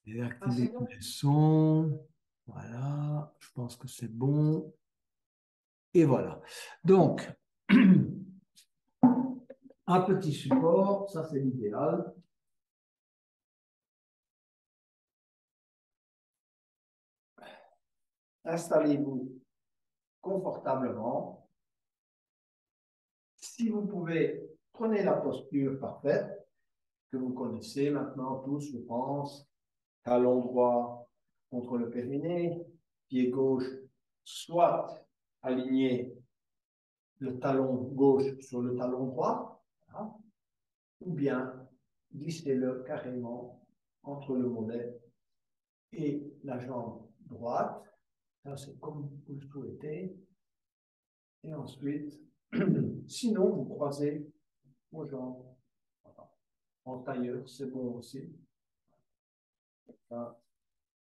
Désactiver les sons. Voilà, je pense que c'est bon. Et voilà. Donc, un petit support, ça c'est l'idéal. Installez-vous confortablement. Si vous pouvez, prenez la posture parfaite que vous connaissez maintenant tous, je pense. Talon droit contre le périnée, pied gauche soit aligné le talon gauche sur le talon droit, voilà, ou bien glissez-le carrément entre le mollet et la jambe droite. Ça, c'est comme vous le souhaitez. Et ensuite, sinon, vous croisez vos jambes. Voilà. En tailleur, c'est bon aussi. Enfin,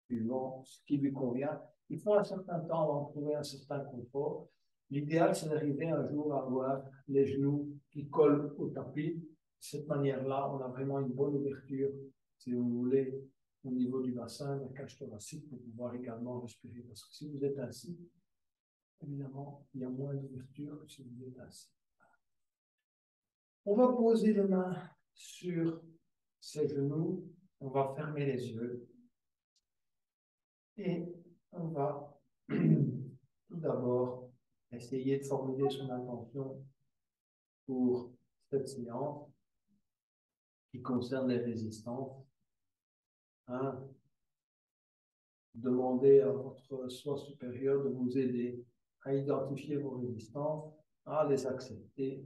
suivant ce qui lui convient. Il faut un certain temps avant de trouver un certain confort. L'idéal, c'est d'arriver un jour à avoir les genoux qui collent au tapis. De cette manière-là, on a vraiment une bonne ouverture, si vous voulez, au niveau du bassin, de la cage thoracique, pour pouvoir également respirer. Parce que si vous êtes assis, évidemment, il y a moins d'ouverture que si vous êtes assis. On va poser les mains sur ses genoux, on va fermer les yeux et on va tout d'abord essayer de formuler son intention pour cette séance qui concerne les résistances. Hein, demandez à votre soi supérieur de vous aider à identifier vos résistances, à les accepter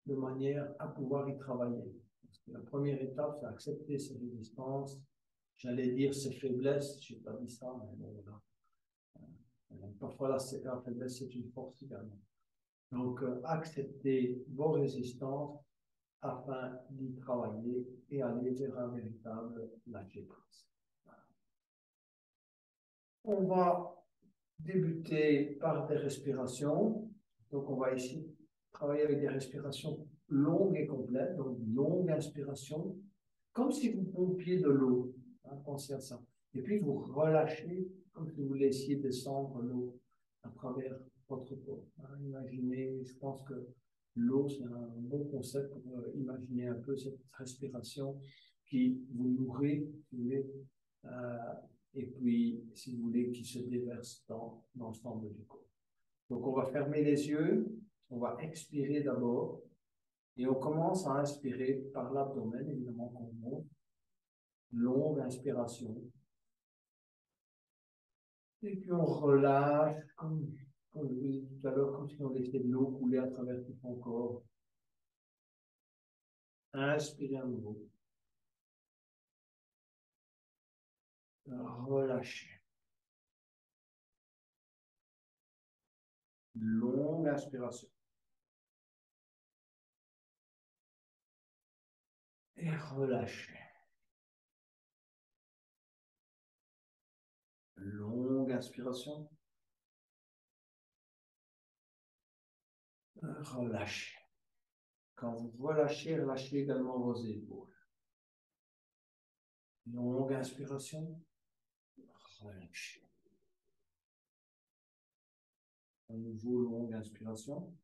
de manière à pouvoir y travailler. Parce que la première étape, c'est accepter ses résistances. J'allais dire ses faiblesses, je n'ai pas dit ça, mais bon, voilà. Parfois, la faiblesse, c'est une force également. Donc, accepter vos résistances afin d'y travailler et aller vers un véritable lâcher-prise. On va débuter par des respirations. Donc, on va ici travailler avec des respirations longues et complètes. Donc, longue inspiration, comme si vous pompiez de l'eau. Hein, pensez à ça. Et puis, vous relâchez comme si vous laissiez descendre l'eau à travers votre corps. Hein, imaginez, je pense que l'eau, c'est un bon concept pour imaginer un peu cette respiration qui vous nourrit, si vous voulez, euh, et puis, si vous voulez, qui se déverse dans l'ensemble du corps. Donc, on va fermer les yeux, on va expirer d'abord, et on commence à inspirer par l'abdomen, évidemment qu'on monte. Longue inspiration. Et puis on relâche, comme je vous ai dit tout à l'heure, comme si on laissait de l'eau couler à travers tout son corps. Inspirez à nouveau. Relâchez. Longue inspiration. Et relâchez. Longue inspiration. Relâchez. Quand vous relâchez, relâchez également vos épaules. Longue inspiration. Relâchez. À nouveau, longue inspiration.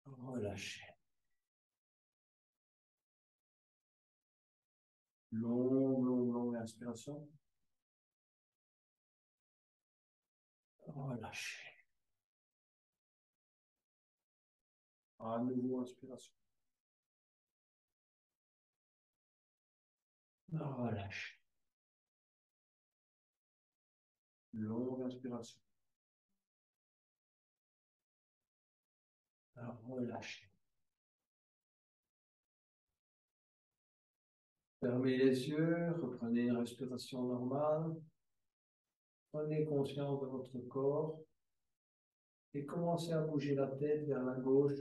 Relâchez. Longue inspiration. Relâchez. À nouveau, inspiration. Relâchez. Longue inspiration. Relâchez. Fermez les yeux, reprenez une respiration normale. Prenez conscience de votre corps et commencez à bouger la tête vers la gauche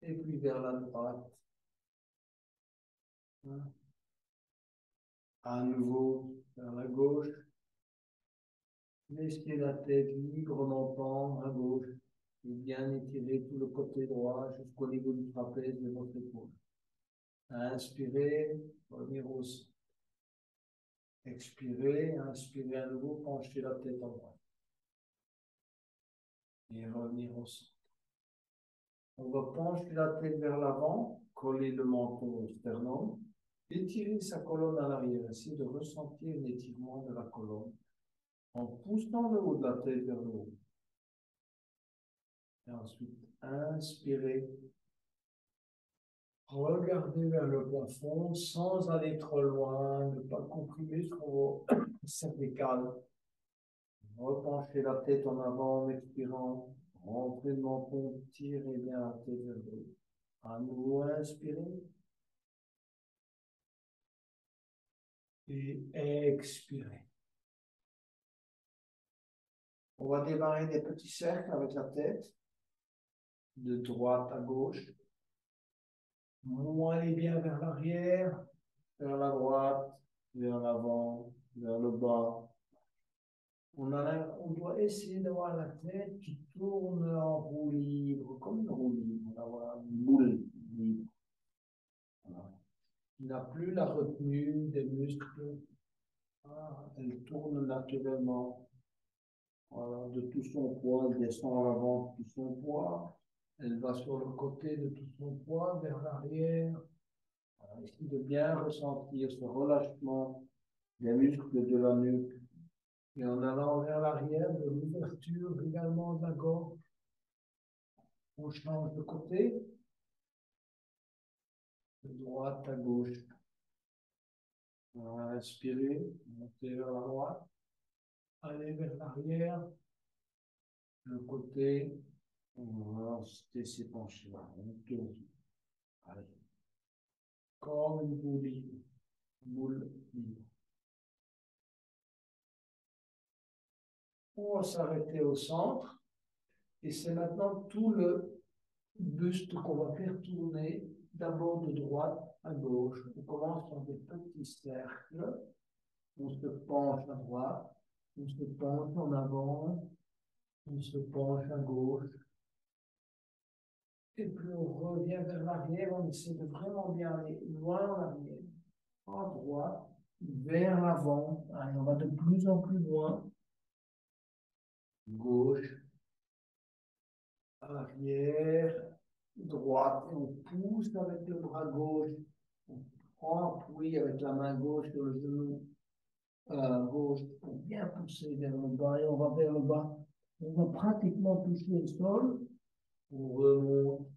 et puis vers la droite. À nouveau vers la gauche. Laissez la tête librement pendre à gauche et bien étirer tout le côté droit jusqu'au niveau du trapèze de votre épaule. Inspirez, revenir au centre. Expirez, inspirez à nouveau, penchez la tête en droite. Et revenir au centre. On va pencher la tête vers l'avant, coller le menton au sternum, étirer sa colonne à l'arrière, essayer de ressentir l'étirement de la colonne en poussant le haut de la tête vers le haut. Et ensuite, inspirez. Regardez vers le plafond sans aller trop loin, ne pas comprimer trop cervical. Repenchez la tête en avant en expirant. Rentrez le menton, tirez bien la tête vers le haut. À nouveau, inspirez. Et expirez. On va démarrer des petits cercles avec la tête, de droite à gauche. Allez bien vers l'arrière, vers la droite, vers l'avant, vers le bas. On doit essayer d'avoir la tête qui tourne en roue libre, comme une roue libre. On va avoir une boule libre. Voilà. Il n'a plus la retenue des muscles. Ah, elle tourne naturellement. Voilà, de tout son poids, elle descend à l'avant de tout son poids. Elle va sur le côté de tout son poids, vers l'arrière. Voilà, ici de bien ressentir ce relâchement des muscles de la nuque. Et en allant vers l'arrière, de l'ouverture également de la gorge. On change de côté, de droite à gauche. On va inspirer, monter vers la droite, aller vers l'arrière, le côté, on va se laisser pencher. On tourne. Allez. Comme une boule libre. Boule libre. On va s'arrêter au centre. Et c'est maintenant tout le buste qu'on va faire tourner, d'abord de droite à gauche. On commence par des petits cercles. On se penche à droite, on se penche en avant, on se penche à gauche. Et puis on revient vers l'arrière, on essaie de vraiment bien aller loin en arrière, à droite, vers l'avant. Allez, on va de plus en plus loin. Gauche, arrière, droite, et on pousse avec le bras gauche. On prend appui avec la main gauche sur le genou gauche pour bien pousser vers le bas et on va vers le bas. On va pratiquement toucher le sol. On remonte.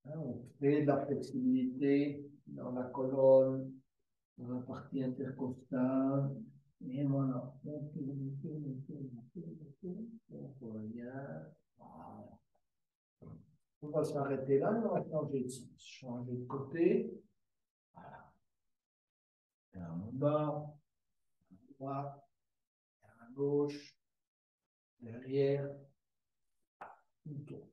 On crée de la flexibilité dans la colonne, dans la partie intercostale. Et voilà. On revient. Voilà. On va s'arrêter là, on va changer de sens. Changer de côté. Voilà. Vers le bas, à droite, vers la gauche, derrière, tout tourne.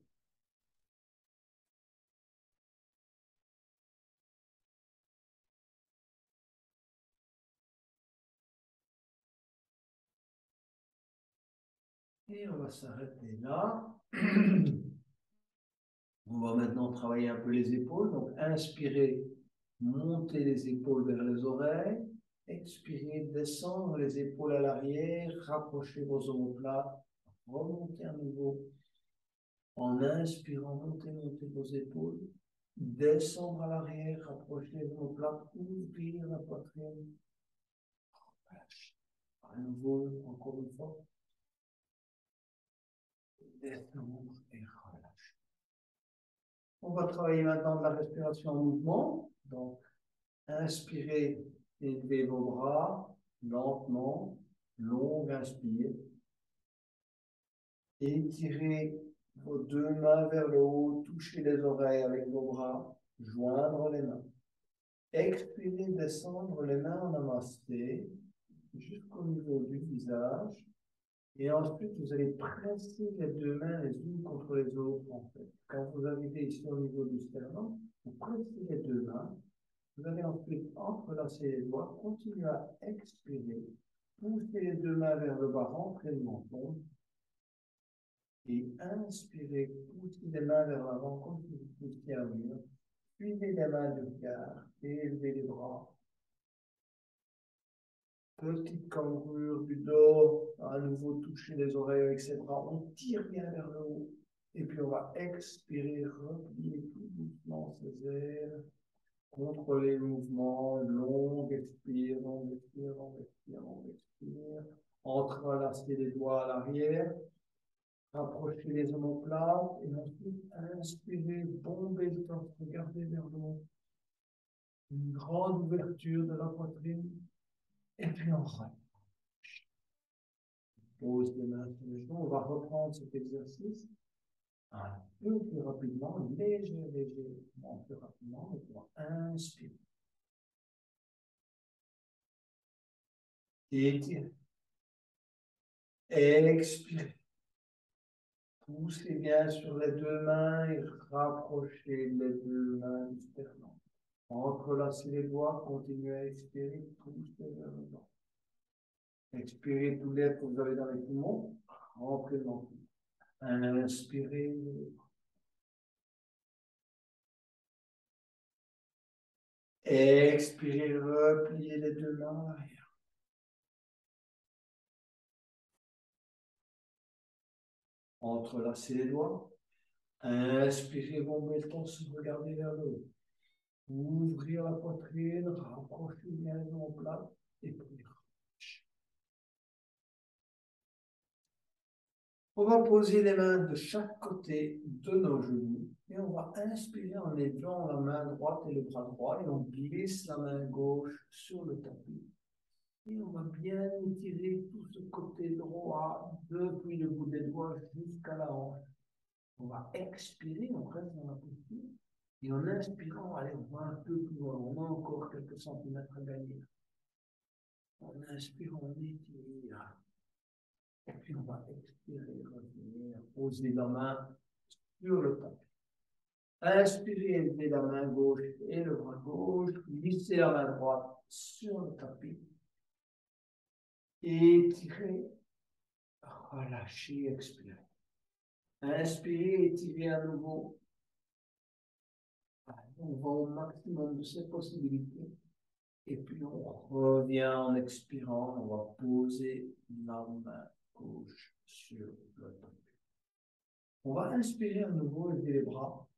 Et on va s'arrêter là. On va maintenant travailler un peu les épaules. Donc, inspirez, montez les épaules vers les oreilles. Expirez, descendre les épaules à l'arrière. Rapprochez vos omoplates. Remontez à nouveau. En inspirant, montez vos épaules. Descendre à l'arrière, rapprochez les omoplates. Ouvrir la poitrine. Relâchez. À nouveau, encore une fois. Descendre et relâchez. On va travailler maintenant de la respiration en mouvement. Donc, inspirez, élevez vos bras lentement, long inspire. Étirez vos deux mains vers le haut, touchez les oreilles avec vos bras, joindre les mains. Expirez, descendre les mains en namasté jusqu'au niveau du visage. Et ensuite, vous allez presser les deux mains les unes contre les autres, en fait. Quand vous arrivez ici au niveau du sternum, vous pressez les deux mains. Vous allez ensuite entrelacer les doigts, continuer à expirer, pousser les deux mains vers le bas, rentrer le menton, et inspirer, pousser les mains vers l'avant comme si vous poussiez un mur, Suivez les mains du regard, élevez les bras. Petite cambrure du dos, à nouveau toucher les oreilles avec ses bras. On tire bien vers le haut. Et puis on va expirer, replier tout doucement ses ailes. Contrôlez le mouvement, long expire, long expire, long expire, long expire. Entrelacez les doigts à l'arrière. Rapprochez les omoplates et ensuite inspirez, bombez le torse, regardez vers le haut. Une grande ouverture de la poitrine. Et puis on relâche. Pose les mains sur les genoux. On va reprendre cet exercice un peu plus rapidement, légèrement plus rapidement. On va inspirer. Étirez. Expirez. Poussez bien sur les deux mains et rapprochez les deux mains du sternum. Entrelacez les doigts, continuez à expirer, poussez vers le bas. Expirez tout l'air que vous avez dans les poumons, rentrez dans le poumon. Inspirez. Expirez, repliez les deux mains en arrière. Entrelacez les doigts. Inspirez, bombez le torse, regardez vers le haut. Ouvrir la poitrine, rapprochez bien les omoplates et puis relâchez. On va poser les mains de chaque côté de nos genoux et on va inspirer en élevant la main droite et le bras droit et on glisse la main gauche sur le tapis. Et on va bien étirer tout ce côté droit depuis le bout des doigts jusqu'à la hanche. On va expirer, on reste dans la posture. Et en inspirant, allez, on va un peu plus loin. On a encore quelques centimètres à gagner. On inspire, on étire. Et puis on va expirer, revenir, poser la main sur le tapis. Inspirez, élevez la main gauche et le bras gauche. Glissez la main droite sur le tapis. Étirez, relâchez, expirez. Inspirez, étirez à nouveau. On va au maximum de ses possibilités. Et puis on revient en expirant. On va poser la main gauche sur le tapis. On va inspirer à nouveau, lever les bras.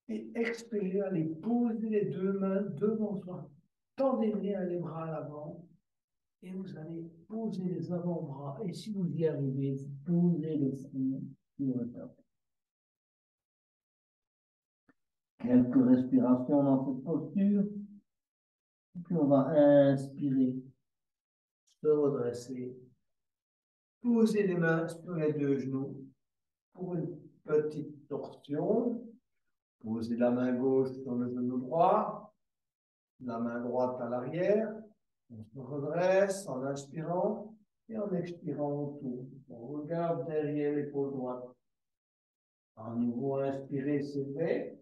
Et expirer, allez poser les deux mains devant soi. Tendez bien les bras à l'avant. Et vous allez poser les avant-bras. Et si vous y arrivez, posez le front sur le tapis. Quelques respirations dans cette posture. Et puis on va inspirer, se redresser, poser les mains sur les deux genoux pour une petite torsion. Posez la main gauche sur le genou droit, la main droite à l'arrière. On se redresse en inspirant et en expirant on tourne. On regarde derrière l'épaule droite. À nouveau, inspirez, s'élever,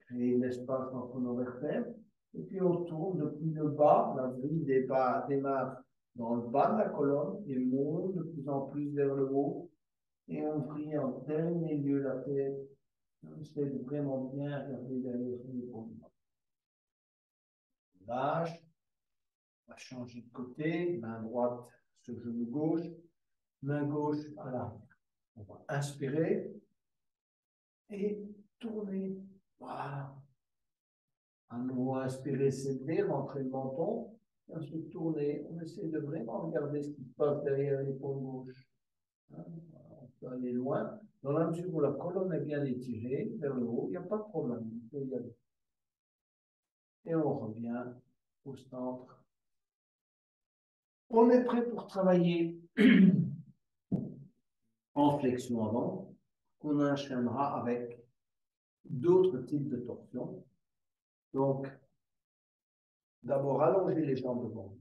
créer l'espace entre nos vertèbres. Et puis on tourne depuis le bas, la vrille démarre dans le bas de la colonne et monte de plus en plus vers le haut. Et on vrille en dernier lieu la tête. On essaie de vraiment bien regarder derrière son épaule. Lâche. On va changer de côté, main droite sur genou gauche, main gauche à l'arrière. On va inspirer et tourner. Voilà. À nouveau, inspirer, s'élever, rentrer le menton. Et ensuite, tourner. On essaie de vraiment regarder ce qui se passe derrière l'épaule gauche. Hein? On peut aller loin. Dans la mesure où la colonne est bien étirée vers le haut, il n'y a pas de problème. On peut y aller. Et on revient au centre. On est prêt pour travailler en flexion avant, qu'on enchaînera avec d'autres types de torsions. Donc, d'abord, allongez les jambes devant.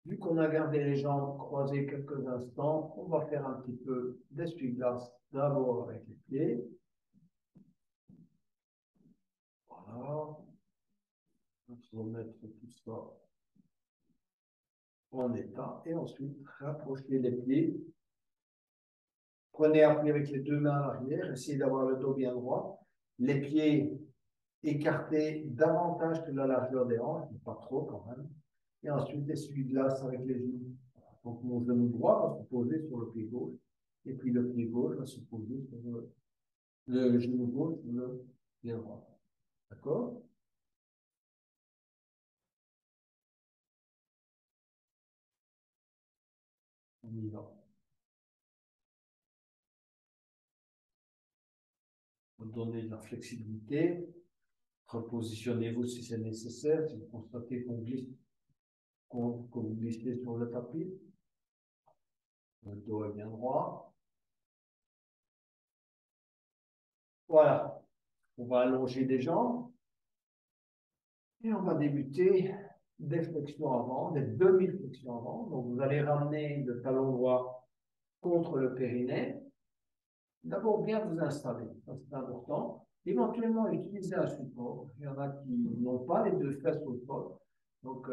Vu qu'on a gardé les jambes croisées quelques instants, on va faire un petit peu d'essuie-glace d'abord avec les pieds. Voilà. On va se remettre tout ça en état et ensuite rapprochez les pieds. Prenez appui avec les deux mains à l'arrière, essayez d'avoir le dos bien droit. les pieds écartés davantage que la largeur des hanches, mais pas trop quand même. Et ensuite, essuie-glace avec les genoux. Donc, mon genou droit va se poser sur le pied gauche, et puis le pied gauche va se poser sur le genou gauche sur le pied droit. D'accord? On y va. Vous donnez de la flexibilité. Repositionnez-vous si c'est nécessaire. Si vous constatez que vous glissez sur le tapis, le dos est bien droit. Voilà. On va allonger les jambes et on va débuter des flexions avant, des demi-flexions avant. Donc, vous allez ramener le talon droit contre le périnée. D'abord, bien vous installer, ça c'est important. Éventuellement, utiliser un support. Il y en a qui n'ont pas les deux fesses au sol. Donc,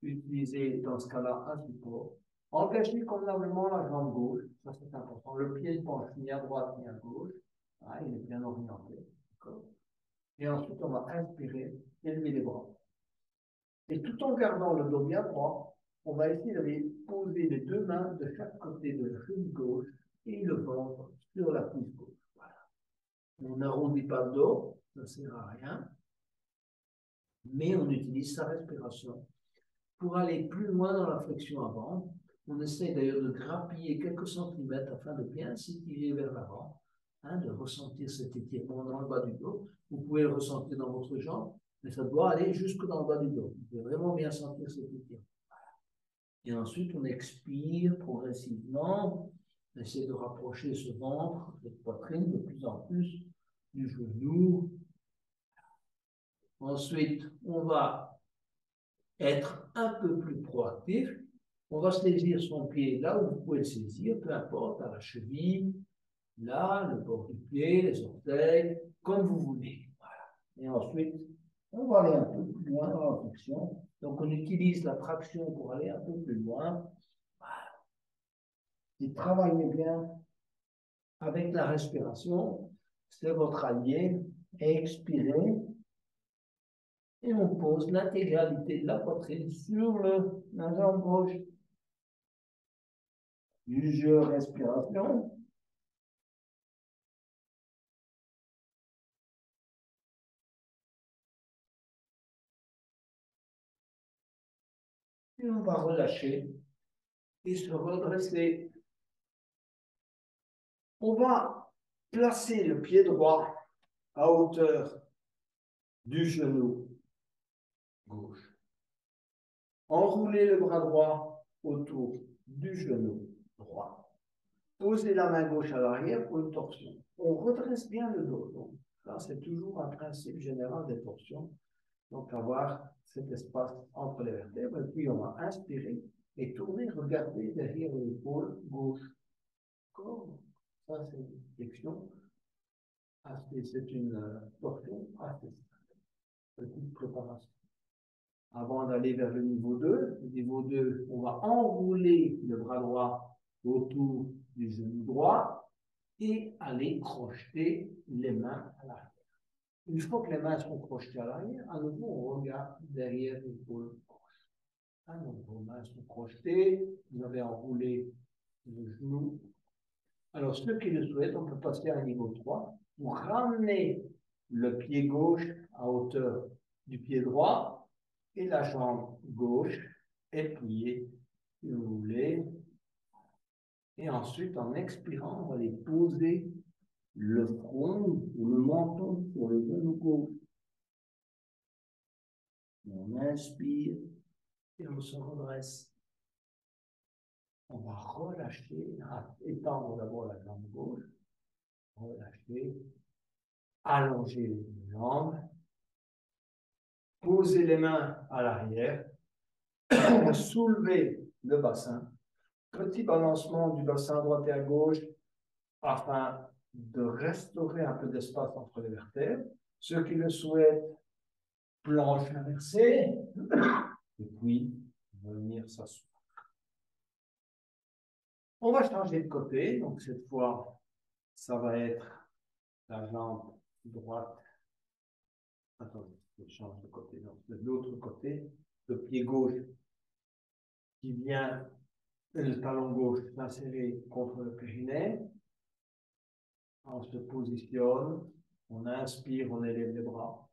utilisez dans ce cas-là un support. Engagez convenablement la jambe gauche, ça c'est important. Le pied ne penche ni à droite ni à gauche. Ah, il est bien orienté. Et ensuite, on va inspirer, élever les bras. Et tout en gardant le dos bien droit, on va essayer d'aller poser les deux mains de chaque côté de la cheville gauche et le ventre sur la cuisse gauche. Voilà. On n'arrondit pas le dos, ça ne sert à rien, mais on utilise sa respiration. Pour aller plus loin dans la flexion avant, on essaie d'ailleurs de grappiller quelques centimètres afin de bien s'étirer vers l'avant, de ressentir cet étirement dans le bas du dos. Vous pouvez le ressentir dans votre jambe, mais ça doit aller jusque dans le bas du dos. Vous pouvez vraiment bien sentir cet étirement. Et ensuite, on expire progressivement. On essaie de rapprocher ce ventre, cette poitrine de plus en plus du genou. Ensuite, on va être un peu plus proactif. On va saisir son pied là où vous pouvez le saisir, peu importe, à la cheville, là, le bord du pied, les orteils, comme vous voulez. Voilà. Et ensuite, on va aller un peu plus loin dans la flexion. Donc, on utilise la traction pour aller un peu plus loin. Voilà. Et travaillez bien avec la respiration. C'est votre allié. Expirez. Et on pose l'intégralité de la poitrine sur la jambe gauche. Plusieurs respirations. Et on va relâcher et se redresser. On va placer le pied droit à hauteur du genou gauche. Enrouler le bras droit autour du genou droit. Poser la main gauche à l'arrière pour une torsion. On redresse bien le dos. Donc, ça, c'est toujours un principe général des torsions. Donc, avoir cet espace entre les vertèbres. Et puis, on va inspirer et tourner, regarder derrière l'épaule gauche. Ça, c'est une flexion. C'est une torsion assez simple. Petite préparation. Avant d'aller vers le niveau 2, on va enrouler le bras droit autour du genou droit et aller crocheter les mains à l'arrière. Une fois que les mains sont crochetées à l'arrière, à nouveau, on regarde derrière l'épaule gauche. Donc, vos mains sont crochetées, vous avez enroulé le genou. Alors, ceux qui le souhaitent, on peut passer à un niveau 3. Vous ramenez le pied gauche à hauteur du pied droit et la jambe gauche est pliée, si vous voulez. Et ensuite, en expirant, on va aller poser le front ou le menton sur le genou gauche. On inspire et on se redresse. On va relâcher, étendre d'abord la jambe gauche, relâcher, allonger les jambes, poser les mains à l'arrière, soulever le bassin, petit balancement du bassin à droite et à gauche afin de restaurer un peu d'espace entre les vertèbres. Ceux qui le souhaitent, planche inversée, et puis venir s'asseoir. On va changer de côté, donc cette fois, ça va être la jambe droite. Attendez, je change de côté. Non, de l'autre côté. Le pied gauche qui vient, le talon gauche s'insérer contre le périnée. On se positionne. On inspire, on élève les bras.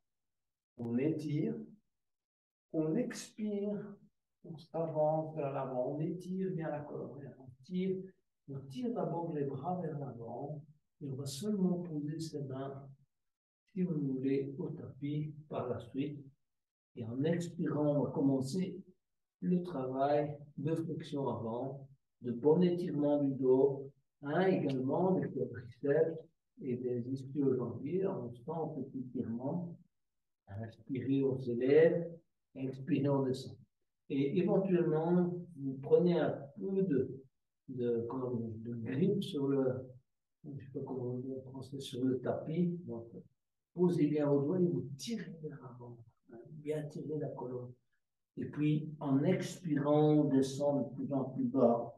On étire. On expire. On s'avance vers l'avant. On étire bien la colonne. On tire d'abord les bras vers l'avant. Et on va seulement poser ses mains, si vous voulez, au tapis par la suite. Et en expirant, on va commencer le travail de flexion avant, de bon étirement du dos, également des quadriceps et des ischio-jambiers. On sent petit étirement. Inspirez, on s'élève. Expirez, on descend. Et éventuellement, vous prenez un peu de grippe sur le, je ne sais pas comment on dit en français, sur le tapis. Donc, posez bien vos doigts et vous tirez vers l'avant. Bien tirer la colonne. Et puis, en expirant, on descend de plus en plus bas.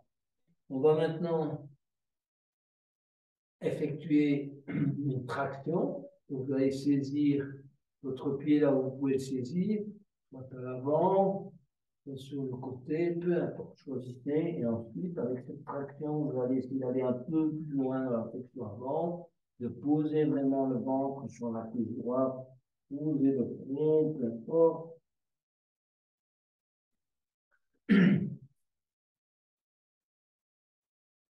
On va maintenant effectuer une traction. Vous allez saisir votre pied là où vous pouvez le saisir, soit à l'avant, soit sur le côté, peu importe, choisissez. Et ensuite, avec cette traction, vous allez essayer d'aller un peu plus loin dans la flexion avant, de poser vraiment le ventre sur la cuisse droite, poser le front, peu importe.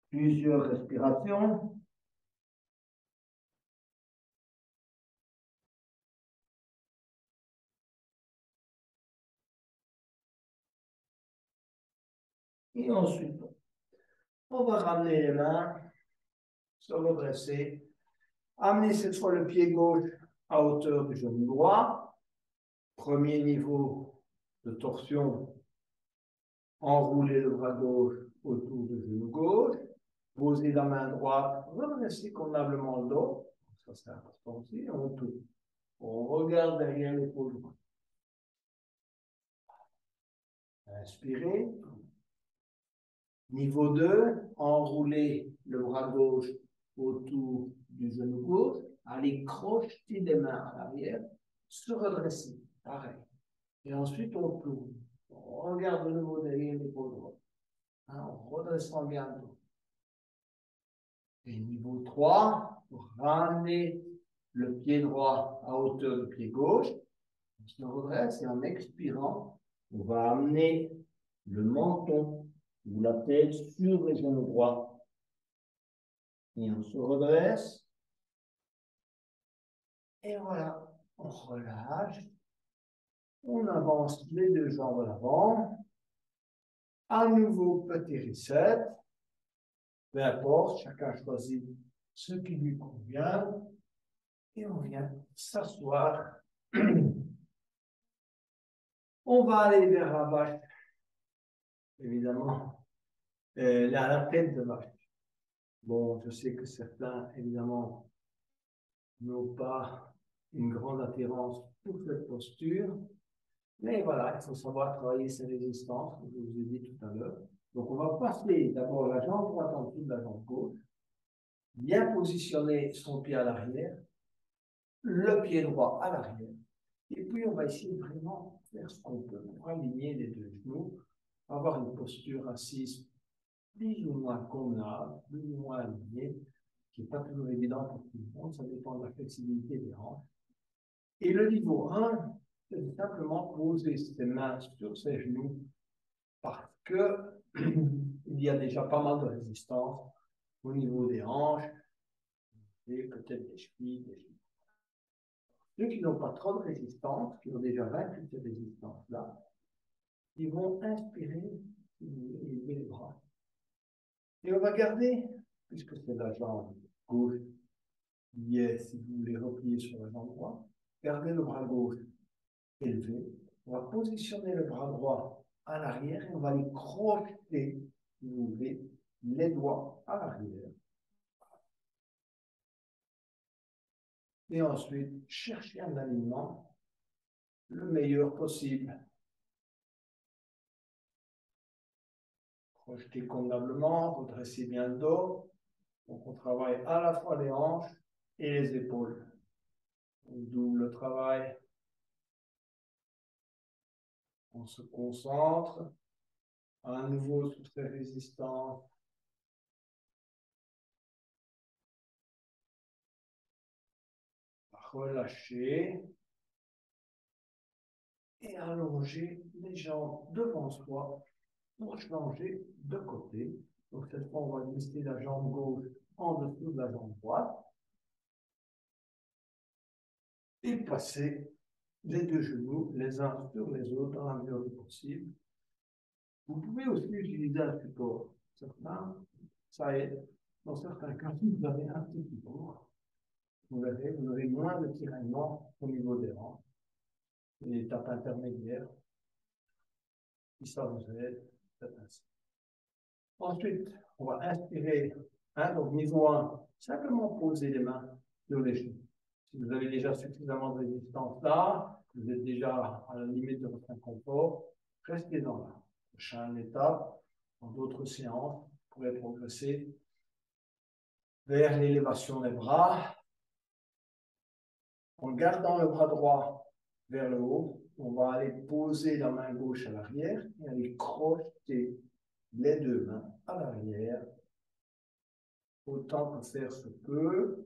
Plusieurs respirations. Et ensuite, on va ramener les mains, se redresser, amener cette fois le pied gauche à hauteur du genou droit. Premier niveau de torsion, enrouler le bras gauche autour du genou gauche, poser la main droite, redresser convenablement le dos, ça c'est important aussi, on tourne. On regarde derrière l'épaule droite. Inspirez. Niveau 2, enrouler le bras gauche autour du genou gauche, aller crocheter les mains à l'arrière, se redresser, pareil. Et ensuite, on tourne. On regarde de nouveau derrière l'épaule droite. En redressant bien le dos. Et niveau 3, pour ramener le pied droit à hauteur du pied gauche, on se redresse et en expirant, on va amener le menton ou la tête sur les genoux droits. Et on se redresse. Et voilà, on relâche. On avance les deux jambes à l'avant. À nouveau, petit reset. Peu importe, chacun choisit ce qui lui convient. Et on vient s'asseoir. On va aller vers la vache, évidemment. La tête de vache. Bon, je sais que certains, évidemment, n'ont pas une grande attirance pour cette posture. Mais voilà, il faut savoir travailler ses résistances, comme je vous ai dit tout à l'heure. Donc, on va passer d'abord la jambe droite en dessous de la jambe gauche, bien positionner son pied à l'arrière, le pied droit à l'arrière. Et puis, on va essayer de vraiment faire ce qu'on peut pour aligner les deux genoux, avoir une posture assise plus ou moins convenable, plus ou moins alignée, qui n'est pas toujours évident pour tout le monde, ça dépend de la flexibilité des hanches. Et le niveau 1, c'est simplement poser ses mains sur ses genoux parce que il y a déjà pas mal de résistance au niveau des hanches et peut-être des chevilles, des genoux. Ceux qui n'ont pas trop de résistance, qui ont déjà vaincu ces résistances-là, ils vont inspirer et lever les bras. Et on va garder, puisque c'est la jambe gauche qui est, si vous voulez, replier sur la jambe droite, gardez le bras gauche élevé. On va positionner le bras droit à l'arrière et on va les crocheter, si vous voulez, les doigts à l'arrière. Et ensuite, chercher un alignement le meilleur possible. Crocheter convenablement, redresser bien le dos. Donc, on travaille à la fois les hanches et les épaules. On double travail. On se concentre. À nouveau, sous très résistant. Relâcher. Et allonger les jambes devant soi pour changer de côté. Donc cette fois, on va glisser la jambe gauche en dessous de la jambe droite et passer les deux genoux les uns sur les autres dans la mesure du possible. Vous pouvez aussi utiliser un support. Certains, ça aide. Dans certains cas, si vous avez un petit support, vous verrez, vous aurez moins de tiraillement au niveau des hanches. L'étape intermédiaire, si ça vous aide, c'est ainsi. Ensuite, on va inspirer. Donc, niveau 1, simplement poser les mains sur les genoux. Si vous avez déjà suffisamment de résistance là, vous êtes déjà à la limite de votre inconfort, restez dans la prochaine étape. Dans d'autres séances, vous pourrez progresser vers l'élévation des bras. En gardant le bras droit vers le haut, on va aller poser la main gauche à l'arrière et aller crocheter les deux mains à l'arrière, autant que faire se peut,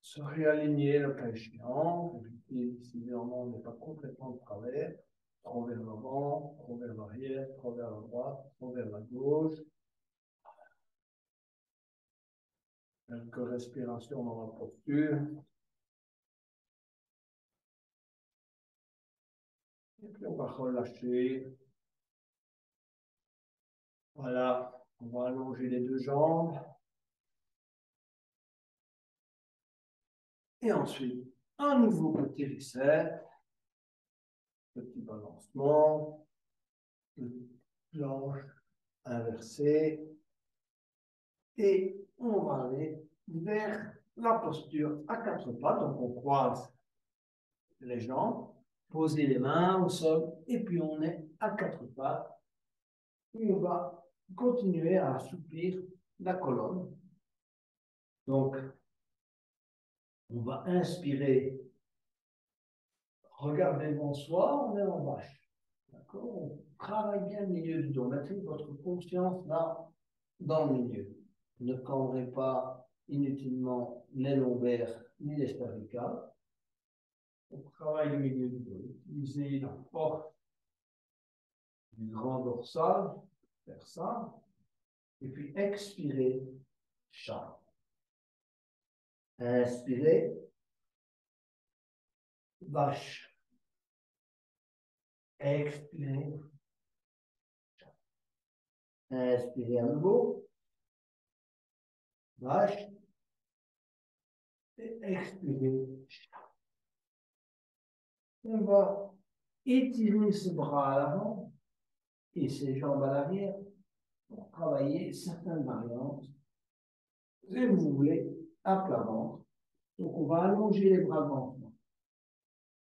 se réaligner le cas échéant, vérifier si l'élément n'est pas complètement de travers, trop vers l'avant, trop vers l'arrière, trop vers la droite, trop vers la gauche. Quelques respirations dans la posture. Et puis on va relâcher. Voilà, on va allonger les deux jambes. Et ensuite, un nouveau petit reset. Petit balancement. Planche inversée. Et on va aller vers la posture à quatre pattes. Donc on croise les jambes, poser les mains au sol, et puis on est à quatre pattes. Et on va continuer à assouplir la colonne. Donc, on va inspirer, regarder devant soi, on est en vache. D'accord? On travaille bien le milieu du dos. Mettez votre conscience là, dans le milieu. Ne cambrez pas inutilement les lombaires ni les cervicales. On travaille le milieu du dos. Utilisez la force du grand dorsal, faire ça. Et puis expirez, chat. Inspirez, vache. Expirez, chat. Inspirez à nouveau, vache. Et expirez, chat. On va étirer ce bras à l'avant et ses jambes à l'arrière pour travailler certaines variantes. Et vous voulez à plat ventre. Donc on va allonger les bras devant soi,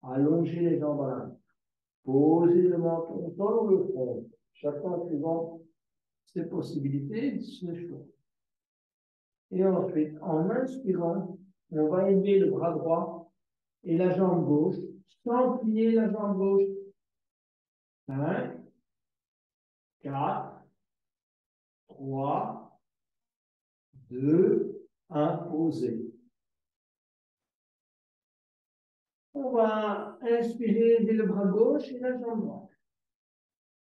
allonger les jambes à l'arrière, poser le menton dans le front, chacun suivant ses possibilités, ses choix. Et ensuite, en inspirant, on va élever le bras droit et la jambe gauche, sans plier la jambe gauche. 5, 4, 3, 2, 1, posé. On va inspirer, lever le bras gauche et la jambe droite.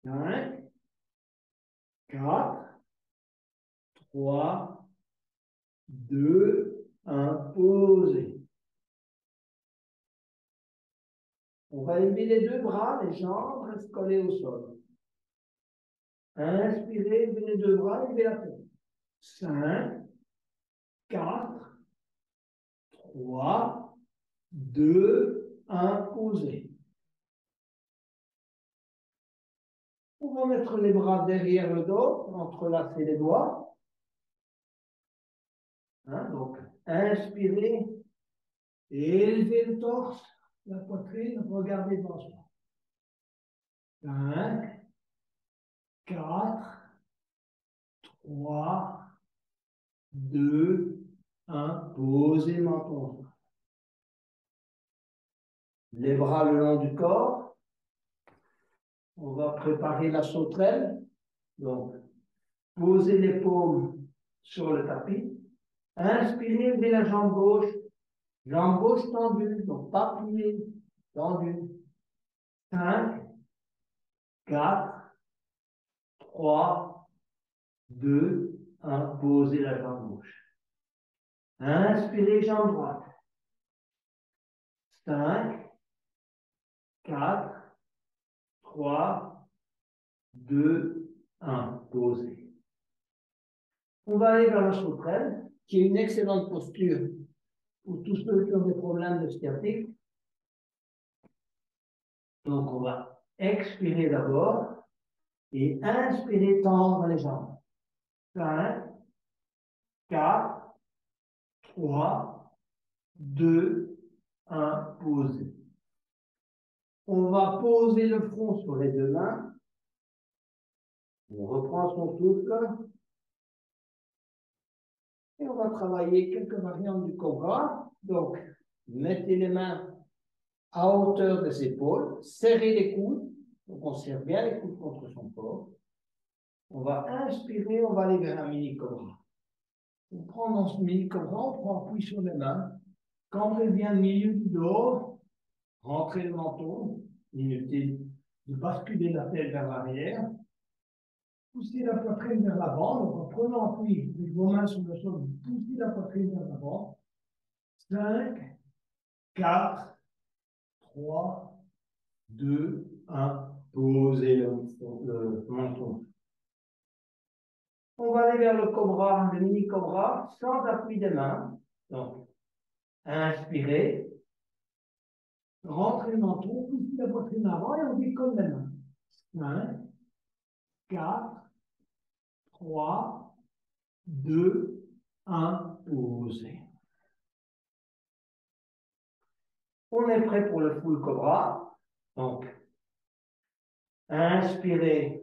5, 4, 3, 2, 1, posé. On va élever les deux bras, les jambes restent collées au sol. Inspirez, levez les deux bras, levez la tête. 5, 4, 3, 2, 1, posé. On va mettre les bras derrière le dos, entrelacer les doigts. Donc, inspirez, élevez le torse, la poitrine, regardez devant soi. 5, 4, 3, 2, 1, posez le menton. Les bras le long du corps. On va préparer la sauterelle. Donc, posez les paumes sur le tapis. Inspirez, levez la jambe gauche tendue, donc pas pliée, tendue. 5, 4, 3, 2, 1. Posez la jambe gauche. Inspirez, jambe droite. 5, 4, 3, 2, 1. Posez. On va aller vers la sauterelle, qui est une excellente posture pour tous ceux qui ont des problèmes de sciatique. Donc, on va expirer d'abord et inspirer, tendre les jambes. 5, 4, 3, 2, 1, poser. On va poser le front sur les deux mains. On reprend son souffle. Et on va travailler quelques variantes du cobra. Donc, mettez les mains à hauteur des épaules, serrez les coudes. Donc, on serre bien les coudes contre son corps. On va inspirer, on va aller vers un mini cobra. On prend dans ce mini cobra, on prend appui sur les mains. Cambrez bien le milieu du dos, rentrez le menton. Inutile de basculer la tête vers l'arrière. Poussez la poitrine vers l'avant. Donc, en prenant appui avec vos mains sur le sol, vous poussez la poitrine vers l'avant. 5, 4, 3, 2, 1. Posez le menton. On va aller vers le cobra, le mini cobra, sans appui des mains. Donc, inspirez. Rentrez le menton, poussez la poitrine avant et on décolle les mains. 5, 4, 3, 2, 1. Posez. On est prêt pour le full cobra. Donc, inspirez.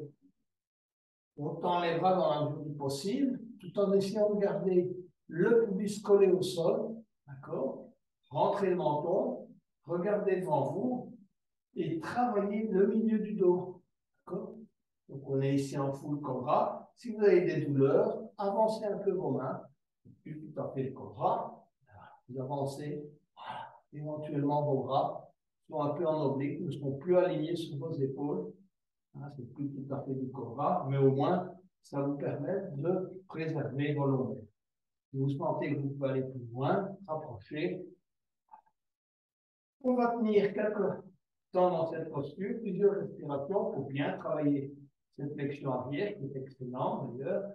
On tend les bras dans la mesure du possible, tout en essayant de garder le pubis collé au sol. D'accord? Rentrez le menton, regardez devant vous et travaillez le milieu du dos. D'accord? Donc, on est ici en full cobra. Si vous avez des douleurs, avancez un peu vos mains. Puis tout à fait le cobra. Vous avancez. Voilà. Éventuellement, vos bras sont un peu en oblique, ne seront plus alignés sur vos épaules. C'est plus tout à fait du cobra, mais au moins, ça vous permet de préserver vos lombaires. Si vous sentez que vous pouvez aller plus loin, rapprochez. On va tenir quelques temps dans cette posture, plusieurs respirations pour bien travailler cette flexion arrière, qui est excellente d'ailleurs,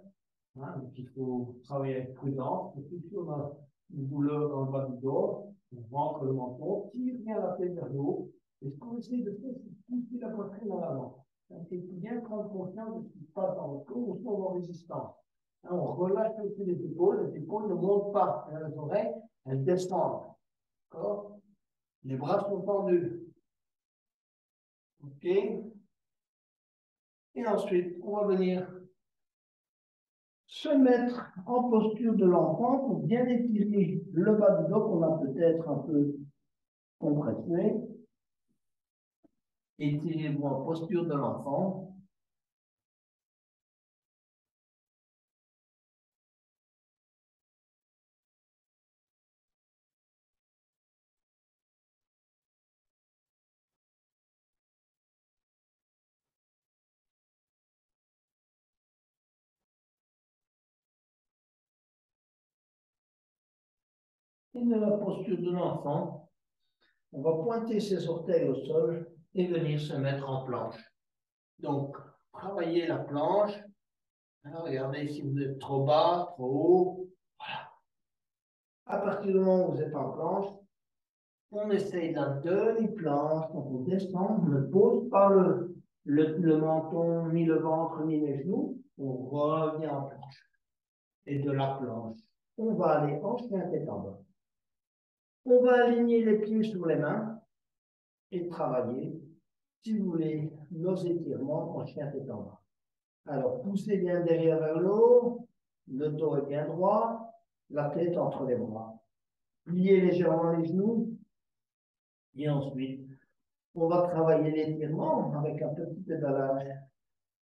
mais qu'il faut travailler avec prudence. Surtout si on a une douleur dans le bas du dos, on rentre le menton, tire bien la tête vers le haut, et ce qu'on essaie de faire, c'est pousser la poitrine en avant. Il faut bien prendre conscience de ce qui se passe dans votre corps, où sont vos résistances. On relâche aussi les épaules ne montent pas vers les oreilles, elles descendent. D'accord? Les bras sont tendus. OK? Et ensuite, on va venir se mettre en posture de l'enfant pour bien étirer le bas du dos qu'on a peut-être un peu compressé. Étirez-vous en posture de l'enfant. Et de la posture de l'enfant, on va pointer ses orteils au sol et venir se mettre en planche. Donc, travaillez la planche. Alors, regardez si vous êtes trop bas, trop haut. Voilà. À partir du moment où vous êtes en planche, on essaye la demi-planche. Donc, on descend, on ne pose pas le menton, ni le ventre, ni les genoux. On revient en planche. Et de la planche, on va aller en chien tête en bas. On va aligner les pieds sur les mains et travailler, si vous voulez, nos étirements en chien tête en bas. Alors, poussez bien derrière vers le haut, le dos est bien droit, la tête entre les bras. Pliez légèrement les genoux, Et ensuite, on va travailler l'étirement avec un petit pédalage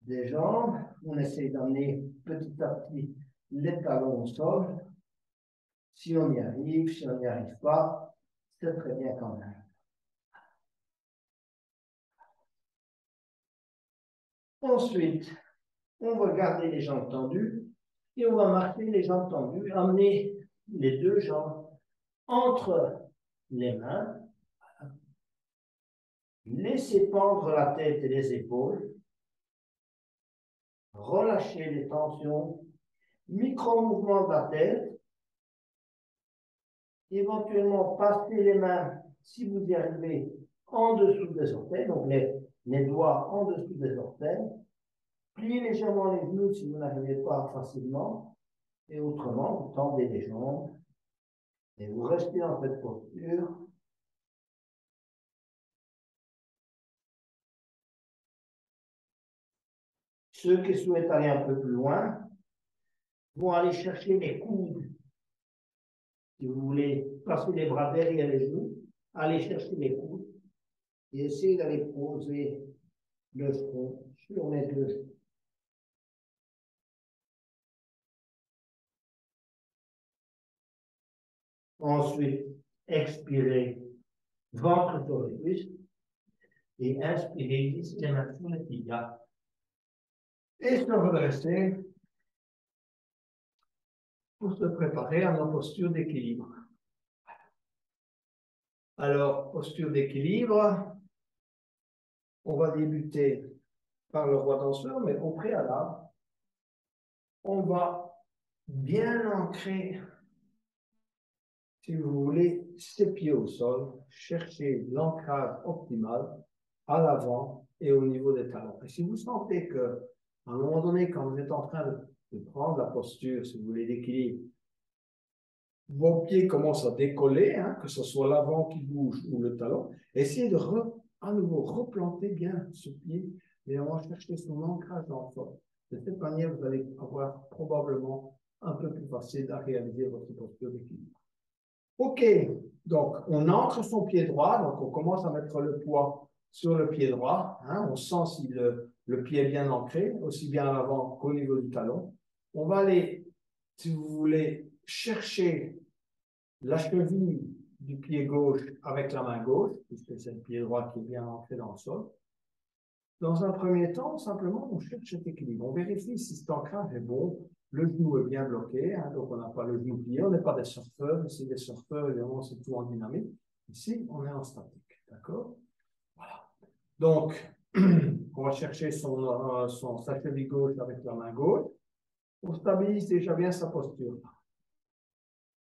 des jambes. On essaie d'amener petit à petit les talons au sol. Si on y arrive, si on n'y arrive pas, c'est très bien quand même. Ensuite, on va garder les jambes tendues et on va marcher les jambes tendues, amener les deux jambes entre les mains, laisser pendre la tête et les épaules, relâcher les tensions, micro-mouvement de la tête, éventuellement passer les mains, si vous y arrivez, en dessous des orteils, donc les doigts en dessous des orteils, pliez légèrement les genoux si vous n'arrivez pas facilement, et autrement, vous tendez les jambes, et vous restez dans cette posture. Ceux qui souhaitent aller un peu plus loin vont aller chercher les coudes. Si vous voulez passer les bras derrière les genoux, allez chercher les coudes et essayez d'aller poser le front sur les deux genoux. Ensuite, expirez, ventre sur les cuisses et inspirez, glissez les mains sur les tibias et se redresser pour se préparer à nos postures d'équilibre. Alors, posture d'équilibre, on va débuter par le roi danseur, mais au préalable, on va bien ancrer, si vous voulez, ses pieds au sol, chercher l'ancrage optimal à l'avant et au niveau des talons. Et si vous sentez que, à un moment donné, quand vous êtes en train de prendre la posture, si vous voulez, d'équilibre, vos pieds commencent à décoller, hein, que ce soit l'avant qui bouge ou le talon, essayez de à nouveau replanter bien ce pied et on va chercher son ancrage dans le sol. De cette manière, vous allez avoir probablement un peu plus facile à réaliser votre posture d'équilibre. OK, donc on ancre son pied droit, donc on commence à mettre le poids sur le pied droit, hein, on sent si le pied est bien ancré, aussi bien à l'avant qu'au niveau du talon. On va aller, si vous voulez, chercher la cheville du pied gauche avec la main gauche, puisque c'est le pied droit qui est bien ancré dans le sol. Dans un premier temps, simplement, on cherche cet équilibre. On vérifie si cet ancrage est bon. Le genou est bien bloqué, hein, donc on n'a pas le genou plié. On n'est pas des surfeurs. Ici, des surfeurs, évidemment, c'est tout en dynamique. Ici, on est en statique. D'accord? Voilà. Donc, on va chercher sa cheville gauche avec la main gauche. On stabilise déjà bien sa posture.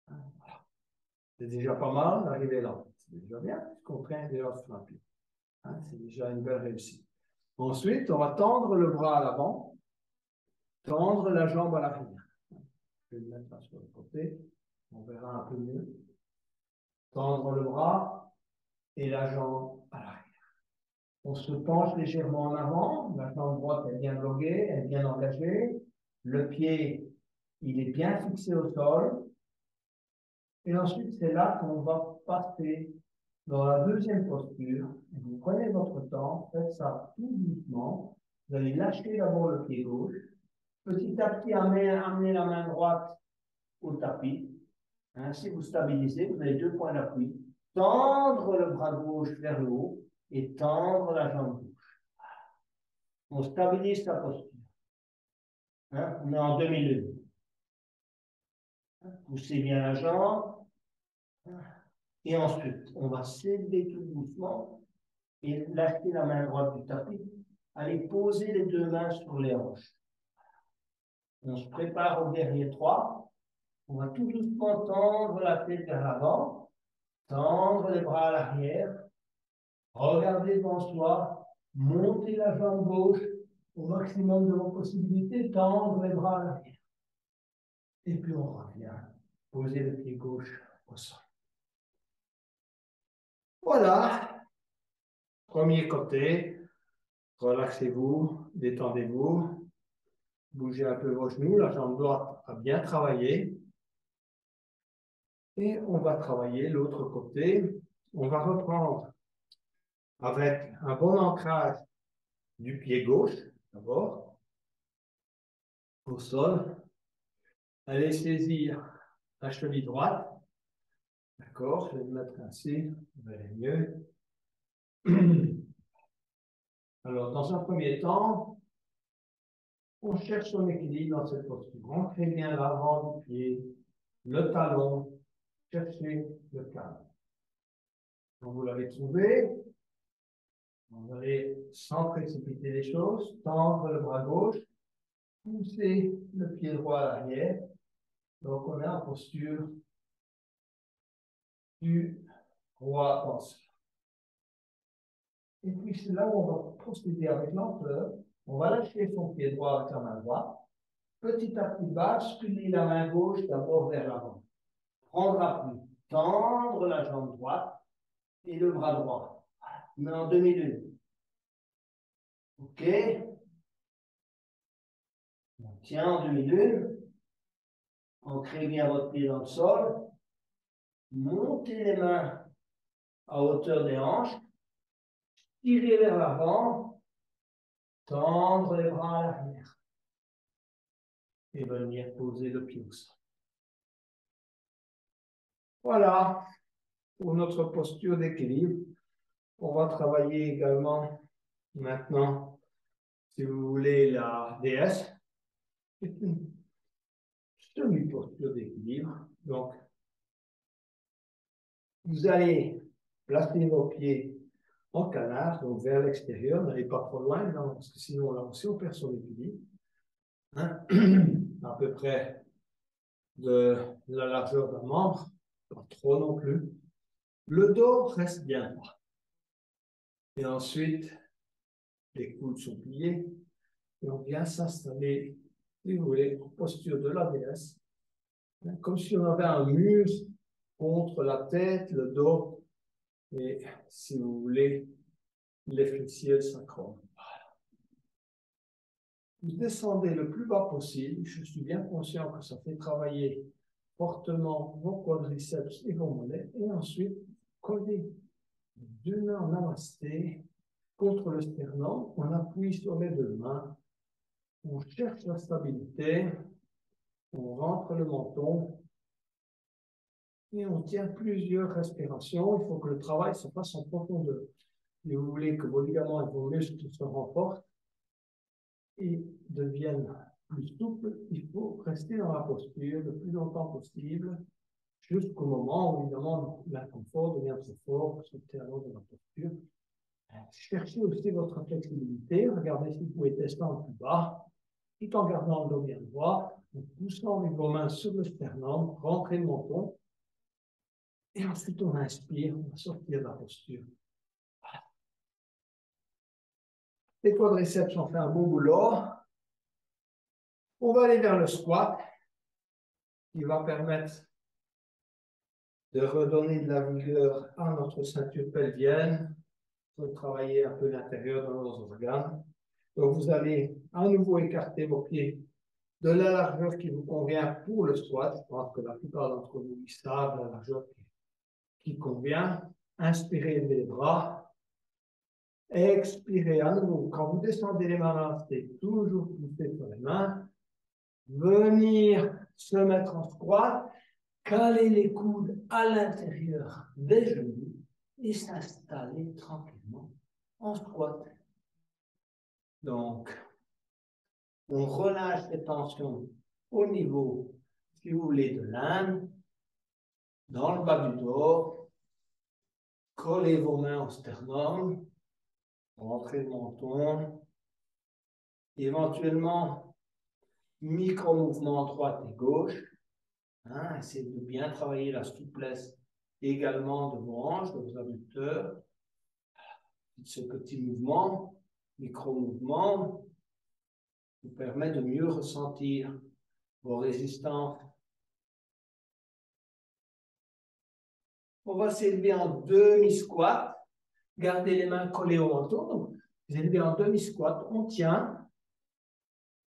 Voilà. C'est déjà pas mal d'arriver là. C'est déjà bien, puisqu'on traîne déjà sur un pied. Hein, c'est déjà une belle réussite. Ensuite, on va tendre le bras à l'avant, tendre la jambe à l'arrière. Je vais le mettre là sur le côté, on verra un peu mieux. Tendre le bras et la jambe à l'arrière. On se penche légèrement en avant, la jambe droite est bien bloquée, elle est bien engagée. Le pied, il est bien fixé au sol. Et ensuite, c'est là qu'on va passer dans la deuxième posture. Vous prenez votre temps, faites ça tout doucement. Vous allez lâcher d'abord le pied gauche. Petit à petit, amenez la main droite au tapis. Ainsi, vous stabilisez, vous avez deux points d'appui. Tendre le bras gauche vers le haut et tendre la jambe gauche. On stabilise sa posture. Hein? On est en demi-lune. Poussez bien la jambe. Et ensuite, on va s'élever tout doucement et lâcher la main droite du tapis. Allez poser les deux mains sur les hanches. On se prépare au guerrier 3. On va tout doucement tendre la tête vers l'avant, tendre les bras à l'arrière, regarder devant soi, monter la jambe gauche au maximum de vos possibilités, tendre les bras à l'arrière. Et puis on revient, poser le pied gauche au sol. Voilà. Premier côté, relaxez-vous, détendez-vous, bougez un peu vos genoux, la jambe droite a bien travaillé. Et on va travailler l'autre côté. on va reprendre avec un bon ancrage du pied gauche, d'abord, au sol. Allez saisir la cheville droite. D'accord, je vais me mettre ainsi, ça va aller mieux. Alors, dans un premier temps, on cherche son équilibre dans cette posture. Ancrez bien l'avant du pied, le talon, cherchez le calme. Quand vous l'avez trouvé, vous allez, sans précipiter les choses, tendre le bras gauche, pousser le pied droit à l'arrière. Donc, on est en posture du roi danseur. Et puis, c'est là où on va procéder avec lenteur. On va lâcher son pied droit avec la main droite. Petit à petit, basculer la main gauche d'abord vers l'avant. Prendre appui, tendre la jambe droite et le bras droit. Mais en demi-lune. OK? On tient en demi-lune. Ancrez bien votre pied dans le sol. Montez les mains à hauteur des hanches. Tirez vers l'avant. Tendre les bras à l'arrière. Et venir poser le pied au sol. Voilà pour notre posture d'équilibre. On va travailler également maintenant, si vous voulez, la déesse. C'est une semi-posture d'équilibre. Donc, vous allez placer vos pieds en canard, donc vers l'extérieur. N'allez pas trop loin, non, parce que sinon, là aussi, on perd son équilibre. Hein? À peu près de la largeur d'un membre, pas trop non plus. Le dos reste bien droit. Et ensuite, les coudes sont pliés. Et on vient s'installer, si vous voulez, en posture de la déesse. Comme si on avait un mur contre la tête, le dos, et si vous voulez, les fessiers sacrum. Voilà. Vous descendez le plus bas possible. Je suis bien conscient que ça fait travailler fortement vos quadriceps et vos mollets. Et ensuite, collez deux mains en namasté contre le sternum. On appuie sur les deux mains. On cherche la stabilité. On rentre le menton. Et on tient plusieurs respirations. Il faut que le travail se fasse en profondeur. Si vous voulez que vos ligaments et vos muscles se renforcent et deviennent plus souples, il faut rester dans la posture le plus longtemps possible, jusqu'au moment où, évidemment, l'inconfort devient trop fort sur le terrain de la posture. Cherchez aussi votre flexibilité. Regardez si vous pouvez descendre plus bas, tout en gardant le dos bien droit, en poussant avec vos mains sur le sternum, rentrez le menton. Et ensuite, on inspire, on va sortir de la posture. Voilà. Les quadriceps ont fait un bon boulot. On va aller vers le squat, qui va permettre de redonner de la vigueur à notre ceinture pelvienne, de travailler un peu l'intérieur de nos organes. Donc, vous allez à nouveau écarter vos pieds de la largeur qui vous convient pour le squat. Je pense que la plupart d'entre vous savent la largeur qui convient. Inspirez, levez les bras. Expirez à nouveau. Quand vous descendez les mains, c'est toujours pousser sur les mains. Venir se mettre en squat. Caler les coudes à l'intérieur des genoux et s'installer tranquillement en squat. Donc, on relâche les tensions au niveau, si vous voulez, de l'âme, dans le bas du dos. Collez vos mains au sternum, rentrez le menton. Éventuellement, micro-mouvement droite et gauche. Hein, essayez de bien travailler la souplesse également de vos hanches, de vos abducteurs. Ce petit mouvement, micro-mouvement, vous permet de mieux ressentir vos résistances. On va s'élever en demi-squat. Gardez les mains collées au menton. Donc, vous élevez en demi-squat, on tient.